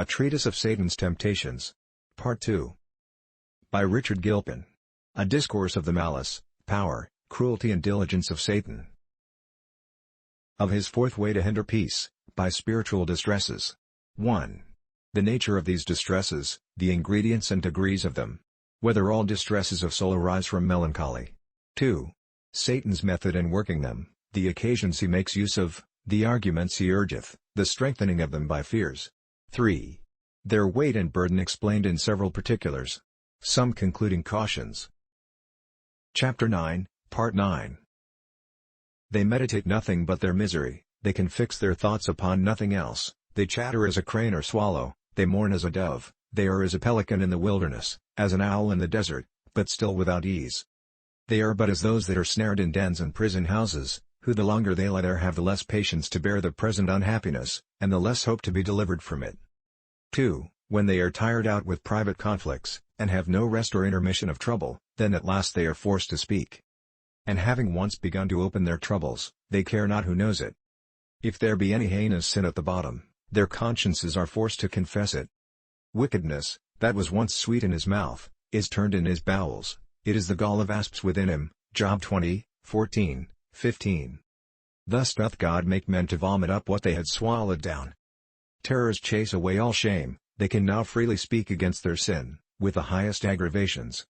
A Treatise of Satan's Temptations. Part 2. By Richard Gilpin. A Discourse of the Malice, Power, Cruelty and Diligence of Satan. Of his fourth way to hinder peace, by spiritual distresses. 1. The nature of these distresses, the ingredients and degrees of them. Whether all distresses of soul arise from melancholy. 2. Satan's method in working them, the occasions he makes use of, the arguments he urgeth, the strengthening of them by fears. 3. Their weight and burden explained in several particulars. Some concluding cautions. Chapter 9, Part 9. They meditate nothing but their misery, they can fix their thoughts upon nothing else, they chatter as a crane or swallow, they mourn as a dove, they are as a pelican in the wilderness, as an owl in the desert, but still without ease. They are but as those that are snared in dens and prison houses, who the longer they lie there have the less patience to bear the present unhappiness, and the less hope to be delivered from it. 2. When they are tired out with private conflicts, and have no rest or intermission of trouble, then at last they are forced to speak. And having once begun to open their troubles, they care not who knows it. If there be any heinous sin at the bottom, their consciences are forced to confess it. Wickedness, that was once sweet in his mouth, is turned in his bowels, it is the gall of asps within him. Job 20, 14, 15. Thus doth God make men to vomit up what they had swallowed down. Terrors chase away all shame, they can now freely speak against their sin, with the highest aggravations.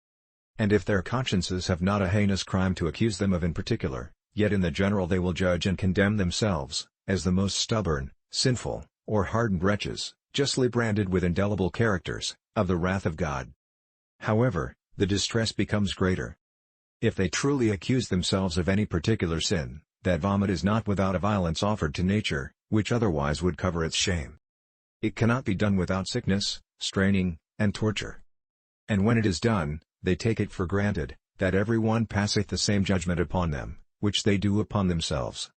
And if their consciences have not a heinous crime to accuse them of in particular, yet in the general they will judge and condemn themselves, as the most stubborn, sinful, or hardened wretches, justly branded with indelible characters, of the wrath of God. However, the distress becomes greater. If they truly accuse themselves of any particular sin, that vomit is not without a violence offered to nature, which otherwise would cover its shame. It cannot be done without sickness, straining, and torture. And when it is done, they take it for granted, that every one passeth the same judgment upon them, which they do upon themselves.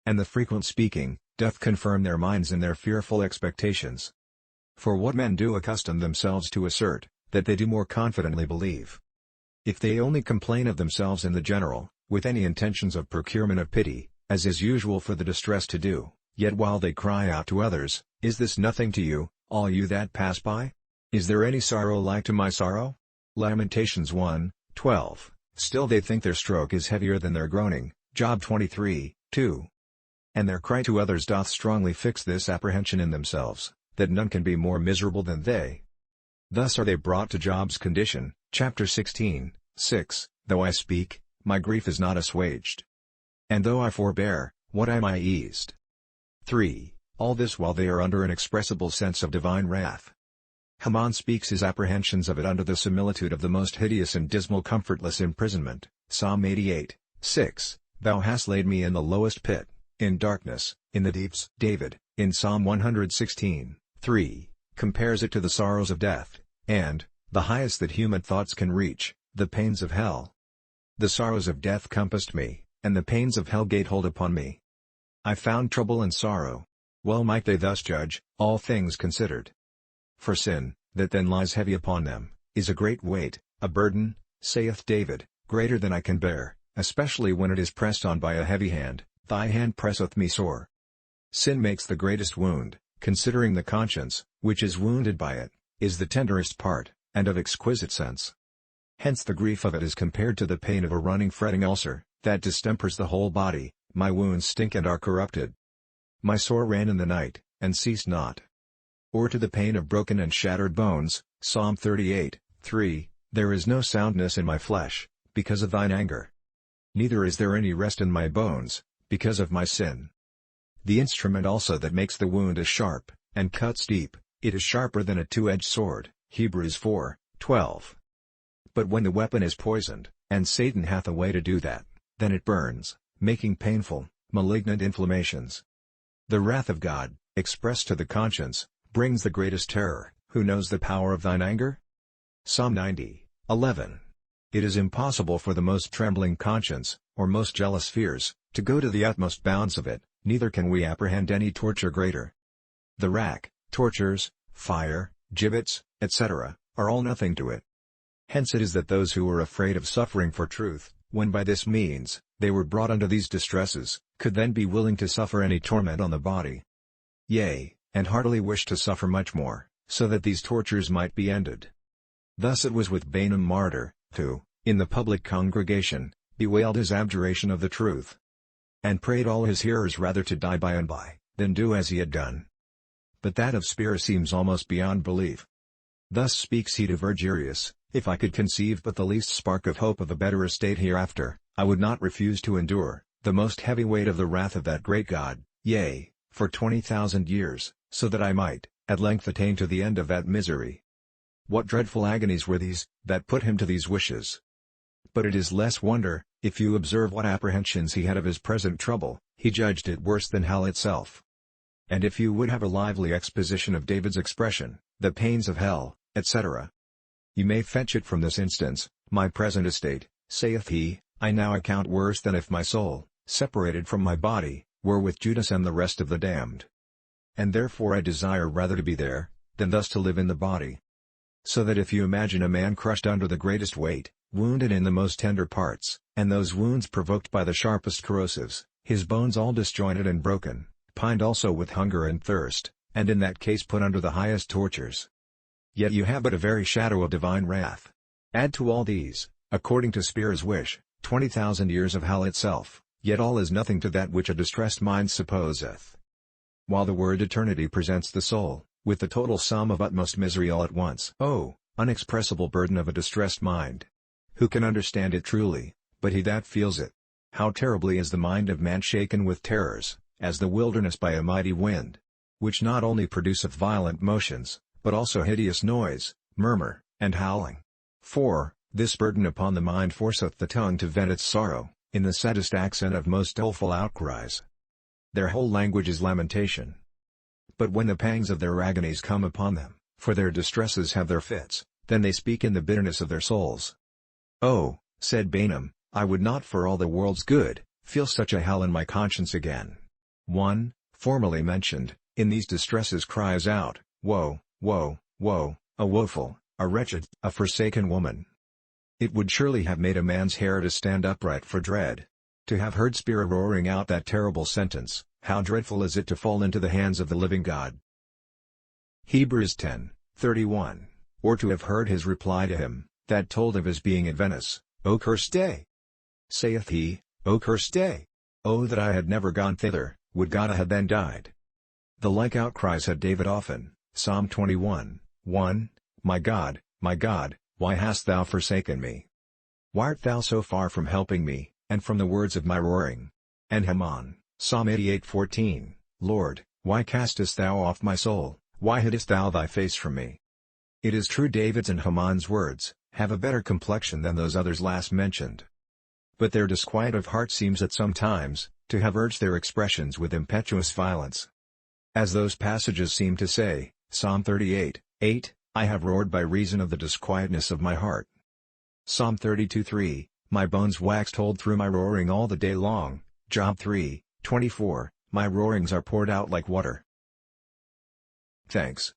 And the frequent speaking, doth confirm their minds in their fearful expectations. For what men do accustom themselves to assert, that they do more confidently believe. If they only complain of themselves in the general, with any intentions of procurement of pity, as is usual for the distressed to do, yet while they cry out to others, "Is this nothing to you, all you that pass by? Is there any sorrow like to my sorrow?" Lamentations 1, 12. Still they think their stroke is heavier than their groaning. Job 23, 2. And their cry to others doth strongly fix this apprehension in themselves, that none can be more miserable than they. Thus are they brought to Job's condition. Chapter 16, 6. Though I speak, my grief is not assuaged. And though I forbear, what am I eased? 3. All this while they are under an inexpressible sense of divine wrath. Haman speaks his apprehensions of it under the similitude of the most hideous and dismal comfortless imprisonment. Psalm 88, 6. Thou hast laid me in the lowest pit, in darkness, in the deeps. David, in Psalm 116, 3, compares it to the sorrows of death, and, the highest that human thoughts can reach, the pains of hell. The sorrows of death compassed me, and the pains of hell gate hold upon me. I found trouble and sorrow. Well might they thus judge, all things considered. For sin, that then lies heavy upon them, is a great weight, a burden, saith David, greater than I can bear, especially when it is pressed on by a heavy hand. Thy hand presseth me sore. Sin makes the greatest wound, considering the conscience, which is wounded by it, is the tenderest part, and of exquisite sense. Hence the grief of it is compared to the pain of a running fretting ulcer, that distempers the whole body. My wounds stink and are corrupted. My sore ran in the night, and ceased not. Or to the pain of broken and shattered bones. Psalm 38, 3, there is no soundness in my flesh, because of thine anger. Neither is there any rest in my bones, because of my sin. The instrument also that makes the wound is sharp, and cuts deep, it is sharper than a two-edged sword. Hebrews 4, 12. But when the weapon is poisoned, and Satan hath a way to do that, then it burns, making painful, malignant inflammations. The wrath of God, expressed to the conscience, brings the greatest terror. Who knows the power of thine anger? Psalm 90, 11. It is impossible for the most trembling conscience, or most jealous fears, to go to the utmost bounds of it, neither can we apprehend any torture greater. The rack, tortures, fire, gibbets, etc., are all nothing to it. Hence it is that those who were afraid of suffering for truth, when by this means, they were brought under these distresses, could then be willing to suffer any torment on the body. Yea, and heartily wished to suffer much more, so that these tortures might be ended. Thus it was with Balaam martyr, who, in the public congregation, bewailed his abjuration of the truth, and prayed all his hearers rather to die by and by, than do as he had done. But that of Spira seems almost beyond belief. Thus speaks he to Virgilius: "If I could conceive but the least spark of hope of a better estate hereafter, I would not refuse to endure the most heavy weight of the wrath of that great God, yea, for 20,000 years, so that I might, at length attain to the end of that misery." What dreadful agonies were these, that put him to these wishes! But it is less wonder, if you observe what apprehensions he had of his present trouble, he judged it worse than hell itself. And if you would have a lively exposition of David's expression, "the pains of hell," etc., you may fetch it from this instance: "My present estate," saith he, "I now account worse than if my soul, separated from my body, were with Judas and the rest of the damned. And therefore I desire rather to be there, than thus to live in the body." So that if you imagine a man crushed under the greatest weight, wounded in the most tender parts, and those wounds provoked by the sharpest corrosives, his bones all disjointed and broken, pined also with hunger and thirst, and in that case put under the highest tortures, yet you have but a very shadow of divine wrath. Add to all these, according to Spira's wish, 20,000 years of hell itself, yet all is nothing to that which a distressed mind supposeth. While the word eternity presents the soul, with the total sum of utmost misery all at once. Oh, unexpressible burden of a distressed mind! Who can understand it truly, but he that feels it? How terribly is the mind of man shaken with terrors, as the wilderness by a mighty wind, which not only produceth violent motions, but also hideous noise, murmur, and howling. For, this burden upon the mind forceth the tongue to vent its sorrow, in the saddest accent of most doleful outcries. Their whole language is lamentation. But when the pangs of their agonies come upon them, for their distresses have their fits, then they speak in the bitterness of their souls. "Oh," said Balaam, "I would not for all the world's good, feel such a hell in my conscience again." One, formerly mentioned, in these distresses cries out, "Woe, woe, woe, a woeful, a wretched, a forsaken woman." It would surely have made a man's hair to stand upright for dread. To have heard Spira roaring out that terrible sentence, how dreadful is it to fall into the hands of the living God. Hebrews 10:31, or to have heard his reply to him, that told of his being at Venice: "O cursed day! Saith he, O cursed day! Oh that I had never gone thither, would God I had then died." The like outcries had David often, Psalm 21:1, my God, why hast thou forsaken me? Why art thou so far from helping me, and from the words of my roaring?" And Haman, Psalm 88:14, Lord, why castest thou off my soul, why hidest thou thy face from me? It is true David's and Haman's words have a better complexion than those others last mentioned. But their disquiet of heart seems at some times to have urged their expressions with impetuous violence. As those passages seem to say, Psalm 38:8, I have roared by reason of the disquietness of my heart. Psalm 32:3, my bones waxed old through my roaring all the day long. Job 3:24, my roarings are poured out like water. Thanks.